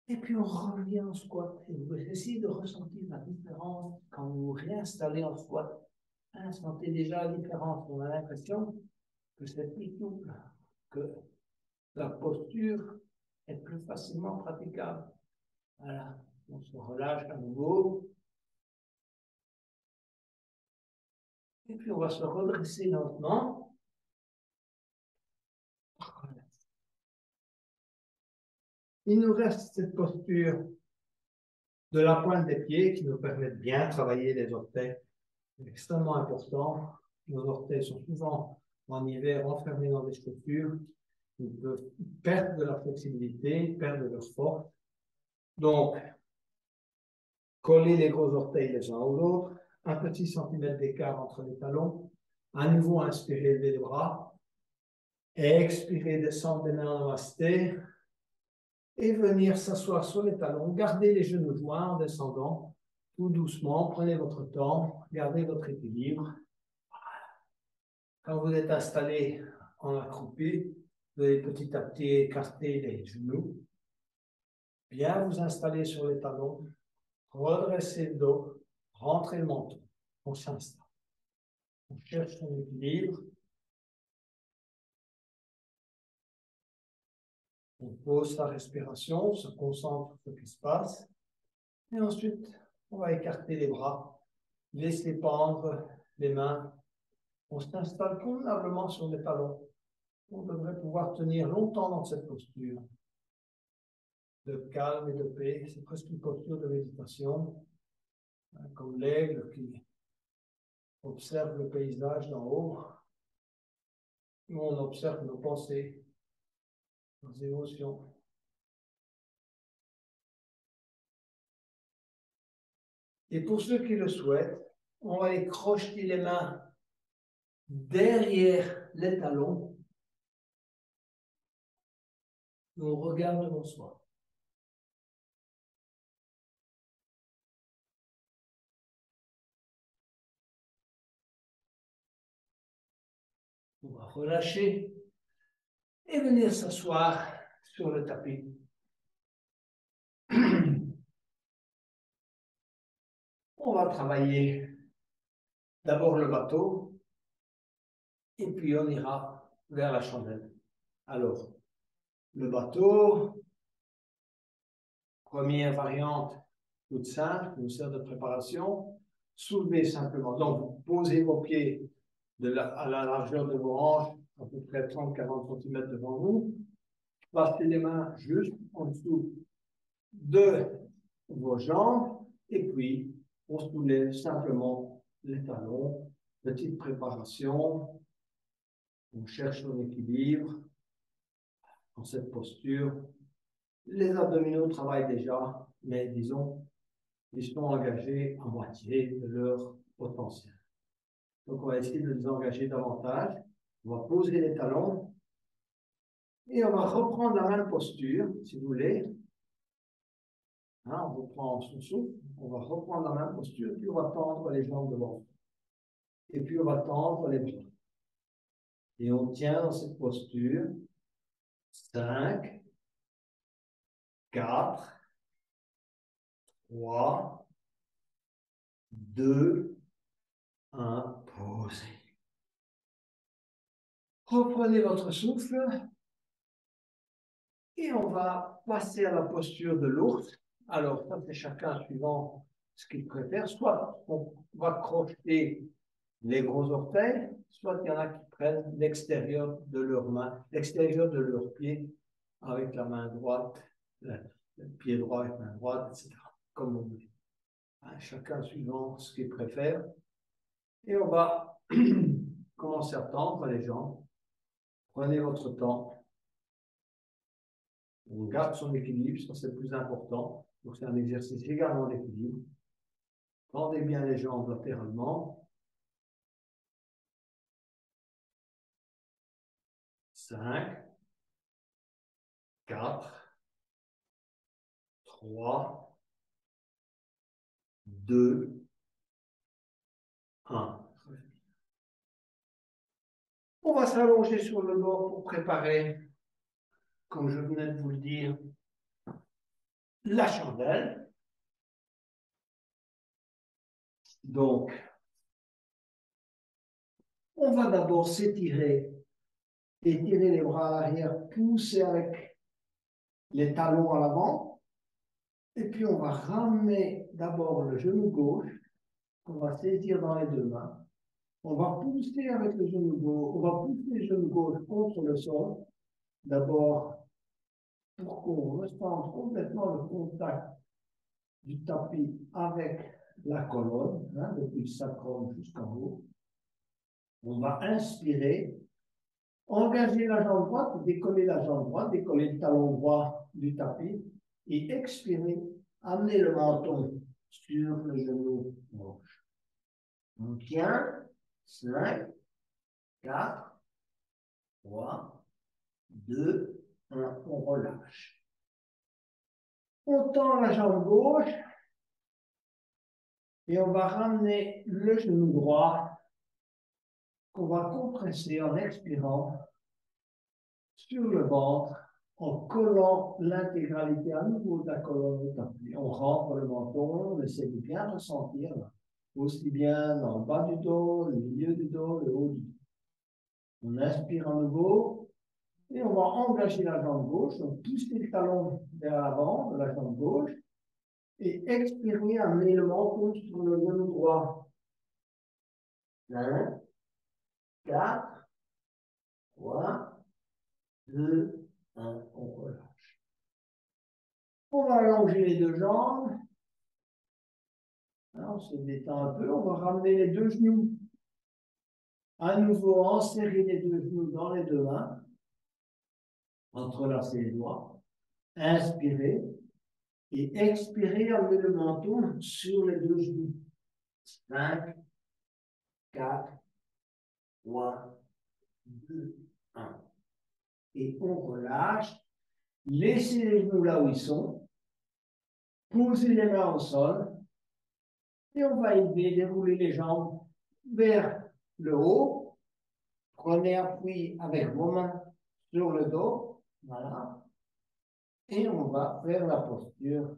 Et puis on revient en squat. Et vous essayez de ressentir la différence quand vous vous réinstallez en squat. Hein, sentez déjà la différence. On a l'impression que c'est plus souple, que la posture est plus facilement praticable. Voilà, on se relâche à nouveau. Et puis on va se redresser lentement. Il nous reste cette posture de la pointe des pieds qui nous permet de bien travailler les orteils. C'est extrêmement important. Nos orteils sont souvent en hiver enfermés dans des chaussures. Ils peuvent perdre de la flexibilité, perdre de leur force. Donc, coller les gros orteils les uns aux autres, un petit centimètre d'écart entre les talons. À nouveau, inspirez, levez les bras. Expirez, descendre les mains en namasté. Et venir s'asseoir sur les talons. Gardez les genoux joints en descendant. Tout doucement, prenez votre temps. Gardez votre équilibre. Quand vous êtes installé en accroupi, vous allez petit à petit écarter les genoux. Bien vous installer sur les talons. Redressez le dos. Rentrez le menton. On s'installe. On cherche son équilibre. On pose sa respiration, on se concentre sur ce qui se passe. Et ensuite, on va écarter les bras, laisser pendre les mains. On s'installe convenablement sur les talons. On devrait pouvoir tenir longtemps dans cette posture de calme et de paix. C'est presque une posture de méditation, comme l'aigle qui observe le paysage d'en haut. Nous, on observe nos pensées, nos émotions. Et pour ceux qui le souhaitent, on va aller crocheter les mains derrière les talons. On regarde devant soi. On va relâcher et venir s'asseoir sur le tapis. On va travailler d'abord le bateau et puis on ira vers la chandelle. Alors, le bateau, première variante toute simple, une série de préparation. Soulevez simplement. Donc, vous posez vos pieds à la largeur de vos hanches, à peu près 30-40 cm devant vous. Passez les mains juste en dessous de vos jambes et puis on soulève simplement les talons. Petite préparation. On cherche son équilibre dans cette posture. Les abdominaux travaillent déjà, mais disons, ils sont engagés à moitié de leur potentiel. Donc, on va essayer de les engager davantage. On va poser les talons et on va reprendre la même posture, si vous voulez. Hein, on reprend son souffle, on va reprendre la même posture, puis on va tendre les jambes devant. Et puis, on va tendre les bras. Et on tient dans cette posture 5, 4, 3, 2, 1, posez. Reprenez votre souffle et on va passer à la posture de l'ours. Alors, ça c'est chacun suivant ce qu'il préfère. Soit on va crocheter les gros orteils, soit il y en a qui prennent l'extérieur de leurs mains, l'extérieur de leurs pieds avec la main droite, le pied droit avec la main droite, etc. Comme vous voulez. Chacun suivant ce qu'il préfère. Et on va commencer à tendre les jambes. Prenez votre temps. On garde son équilibre, ça c'est le plus important. Donc c'est un exercice également d'équilibre. Tendez bien les jambes latéralement. 5, 4, 3, 2, 1. On va s'allonger sur le bord pour préparer, comme je venais de vous le dire, la chandelle. Donc, On va d'abord s'étirer, étirer les bras à l'arrière, pousser avec les talons à l'avant. Et puis on va ramener d'abord le genou gauche, qu'on va saisir dans les deux mains. On va pousser avec le genou gauche, on va pousser le genou gauche contre le sol. D'abord, pour qu'on ressente complètement le contact du tapis avec la colonne, depuis le sacrum jusqu'en haut. On va inspirer, engager la jambe droite, décoller la jambe droite, décoller le talon droit du tapis et expirer, amener le menton sur le genou gauche. On tient, 5, 4, 3, 2, 1, on relâche. On tend la jambe gauche et on va ramener le genou droit qu'on va compresser en expirant sur le ventre en collant l'intégralité à nouveau de la colonne au tapis. On rentre le menton, on essaie de bien ressentir, aussi bien dans le bas du dos, le milieu du dos, le haut du dos. On inspire à nouveau et on va engager la jambe gauche, donc pousser le talon vers l'avant de la jambe gauche et expirer, amener le menton sur le genou droit. 1, 4, 3, 2, 1, on relâche. On va allonger les deux jambes. On se détend un peu. On va ramener les deux genoux. À nouveau, enserrer les deux genoux dans les deux mains. Entrelacer les doigts. Inspirer. Et expirer, amener le menton sur les deux genoux. 5, 4, 3, 2, 1. Et on relâche. Laissez les genoux là où ils sont. Posez les mains au sol. Et on va élever, dérouler les jambes vers le haut. Prenez appui avec vos mains sur le dos. Voilà. Et on va faire la posture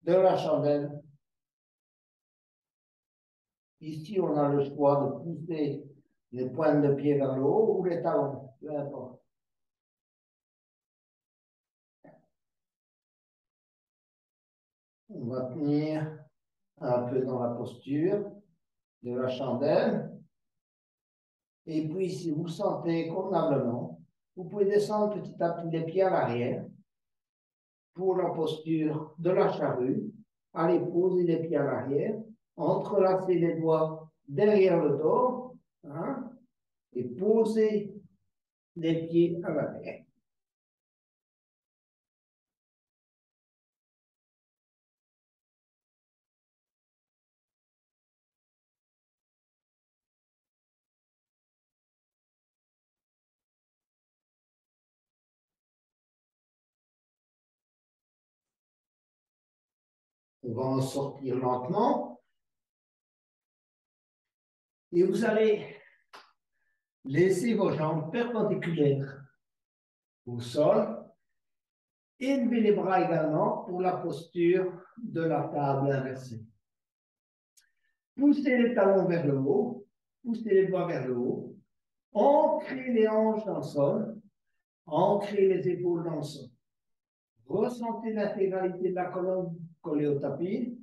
de la chandelle. Ici, on a le choix de pousser les pointes de pied vers le haut ou les talons, peu importe. On va tenir un peu dans la posture de la chandelle. Et puis, si vous sentez convenablement, vous pouvez descendre petit à petit les pieds à l'arrière pour la posture de la charrue. Allez poser les pieds à l'arrière, entrelacer les doigts derrière le dos, et poser les pieds à l'arrière. On va en sortir lentement. Et vous allez laisser vos jambes perpendiculaires au sol. Élevez les bras également pour la posture de la table inversée. Poussez les talons vers le haut. Poussez les doigts vers le haut. Ancrez les hanches dans le sol. Ancrez les épaules dans le sol. Ressentez l'intégralité de la colonne collée au tapis.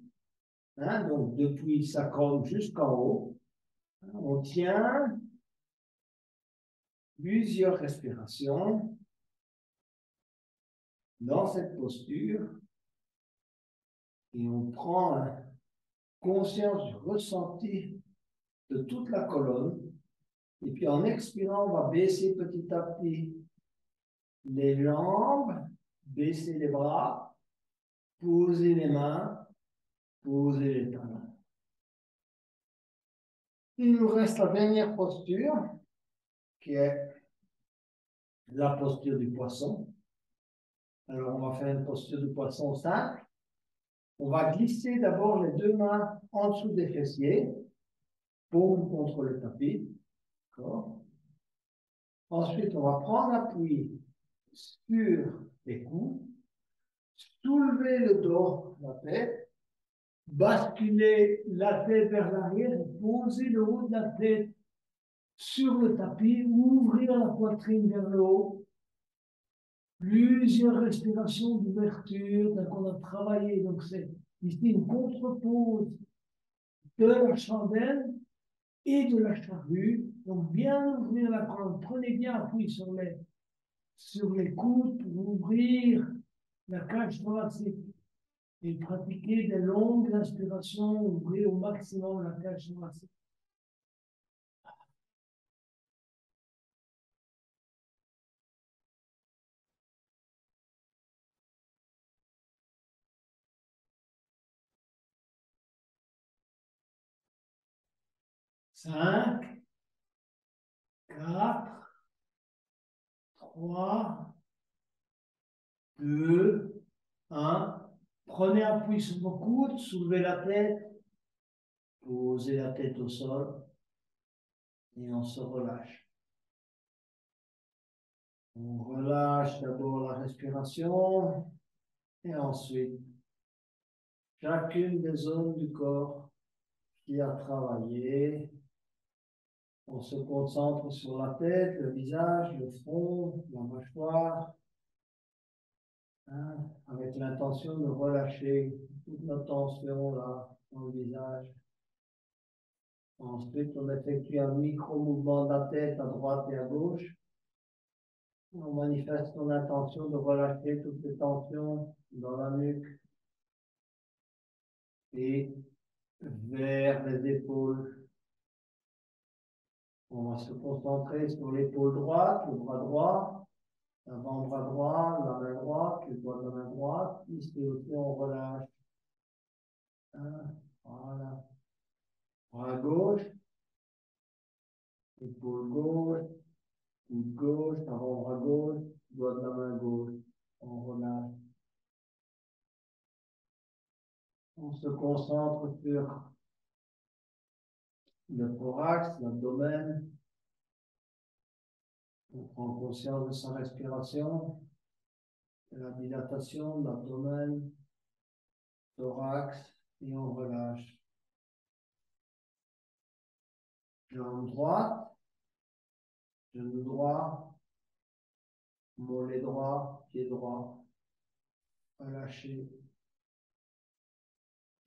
Donc depuis le sacrum jusqu'en haut. On tient plusieurs respirations dans cette posture et on prend conscience du ressenti de toute la colonne. Et puis en expirant, on va baisser petit à petit les jambes, baisser les bras, poser les mains, poser les talons. Il nous reste la dernière posture qui est la posture du poisson. Alors, on va faire une posture du poisson simple. On va glisser d'abord les deux mains en dessous des fessiers, paume contre le tapis. Ensuite, on va prendre appui sur les coudes, soulever le dos, la tête, basculer la tête vers l'arrière et poser le haut de la tête sur le tapis, ouvrir la poitrine vers le haut. Plusieurs respirations d'ouverture, donc on a travaillé, donc c'est ici une contre-pose de la chandelle et de la charrue. Donc bien ouvrir la colonne, prenez bien appui sur les coudes pour ouvrir la cage thoracique et pratiquer des longues inspirations, ouvrir au maximum la cage thoracique. Cinq, 4, 3, 2, 1. Prenez appui sur vos coudes, soulevez la tête, posez la tête au sol et on se relâche. On relâche d'abord la respiration et ensuite chacune des zones du corps qui a travaillé. On se concentre sur la tête, le visage, le front, la mâchoire, hein, avec l'intention de relâcher toute la tension là dans le visage. Ensuite, on effectue un micro-mouvement de la tête à droite et à gauche. On manifeste son intention de relâcher toutes les tensions dans la nuque et vers les épaules. On va se concentrer sur l'épaule droite, le bras droit, l'avant-bras droit, la main droite, le doigt de la main droite. Ici aussi, on relâche. Voilà. Bras gauche, épaule gauche, coude gauche, avant-bras gauche, doigt de la main gauche. On relâche. On se concentre sur le thorax, l'abdomen. On prend conscience de sa respiration, de la dilatation de l'abdomen, thorax, et on relâche. Jambe droite, genou droit, mollet droit, pied droit. Relâchez.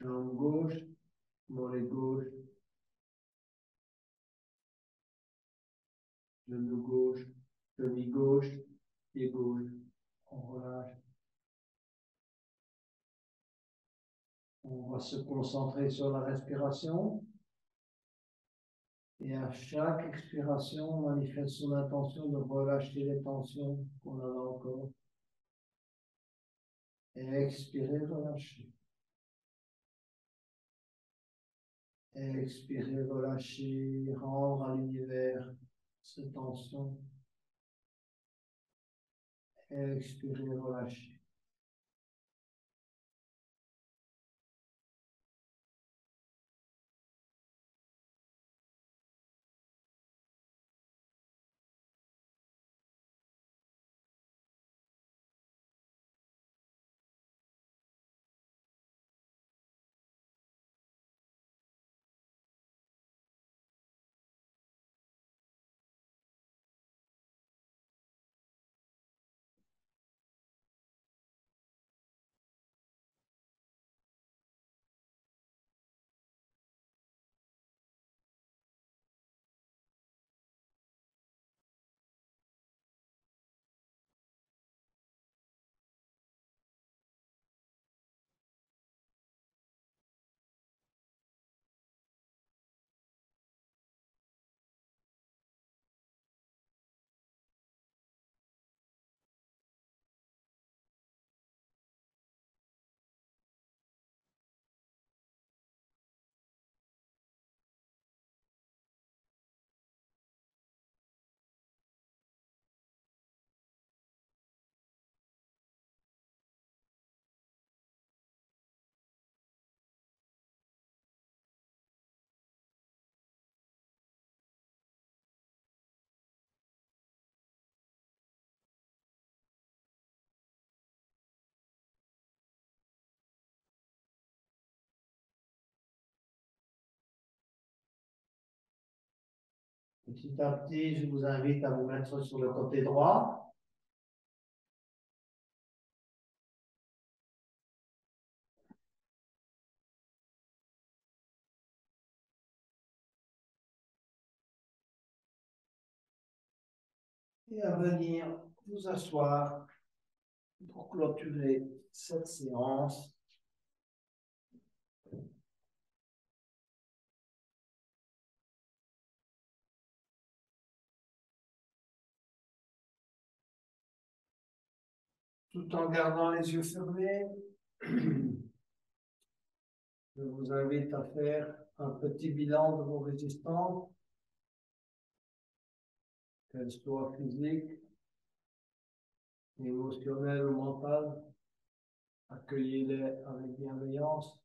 Jambe gauche, mollet gauche, genou gauche, cheville gauche, pied gauche. On relâche. On va se concentrer sur la respiration. Et à chaque expiration, on manifeste son intention de relâcher les tensions qu'on a dans le corps. Et expirer, relâcher. Expirer, relâcher, rendre à l'univers ces tensions. Expirer, relâcher. Petit à petit, je vous invite à vous mettre sur le côté droit. Et à venir vous asseoir pour clôturer cette séance. Tout en gardant les yeux fermés, je vous invite à faire un petit bilan de vos résistances, qu'elles soient physiques, émotionnelles ou mentales. Accueillez-les avec bienveillance.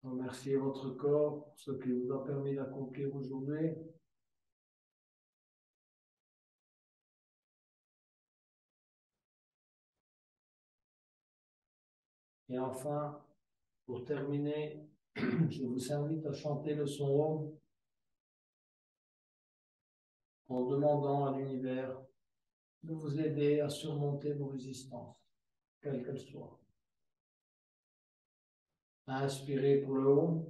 Remerciez votre corps pour ce qui vous a permis d'accomplir aujourd'hui. Et enfin, pour terminer, je vous invite à chanter le son Om en demandant à l'univers de vous aider à surmonter vos résistances, quelles qu'elles soient. Inspirez pour le Om.